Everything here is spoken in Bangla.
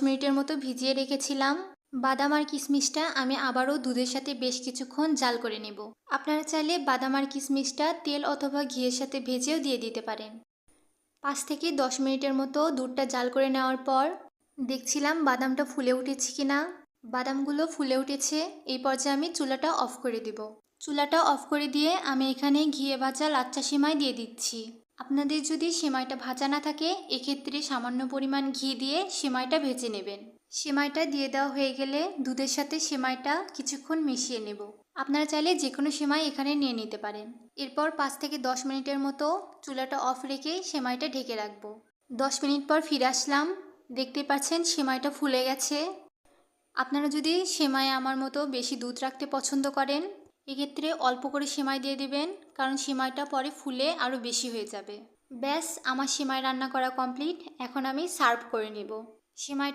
মিনিটের মতো ভিজিয়ে রেখেছিলাম। বাদাম আর কিশমিশটা আমি আবারও দুধের সাথে বেশ কিছুক্ষণ জাল করে নেব। আপনারা চাইলে বাদাম আর কিশমিশটা তেল অথবা ঘিয়ের সাথে ভেজেও দিয়ে দিতে পারেন। 5 থেকে 10 মিনিটের মতো দুধটা জাল করে নেওয়ার পর দেখছিলাম বাদামটা ফুলে উঠেছে কিনা। বাদামগুলো ফুলে উঠেছে। এই পর্যায়ে আমি চুলাটা অফ করে দেব। চুলাটা অফ করে দিয়ে আমি এখানে ঘিয়ে ভাজা লাচ্চা সেমাই দিয়ে দিচ্ছি। আপনাদের যদি সেমাইটা ভাজা না থাকে এক্ষেত্রে সামান্য পরিমাণ ঘি দিয়ে সেমাইটা ভেজে নেবেন। সেমাইটা দিয়ে দেওয়া হয়ে গেলে দুধের সাথে সেমাইটা কিছুক্ষণ মিশিয়ে নেব। আপনারা চাইলে যে কোনো সেমাই এখানে নিয়ে নিতে পারেন। এরপর 5 থেকে 10 মিনিটের মতো চুলাটা অফ রেখে সেমাইটা ঢেকে রাখবো। 10 মিনিট পর ফিরে আসলাম। দেখতে পাচ্ছেন সেমাইটা ফুলে গেছে। আপনারা যদি সেমাই আমার মতো বেশি দুধ রাখতে পছন্দ করেন এক্ষেত্রে অল্প করে সেমাই দিয়ে দিবেন, কারণ সেমাইটা পরে ফুলে আরও বেশি হয়ে যাবে। ব্যাস, আমার সেমাই রান্না করা কমপ্লিট। এখন আমি সার্ভ করে নেব। সেমাই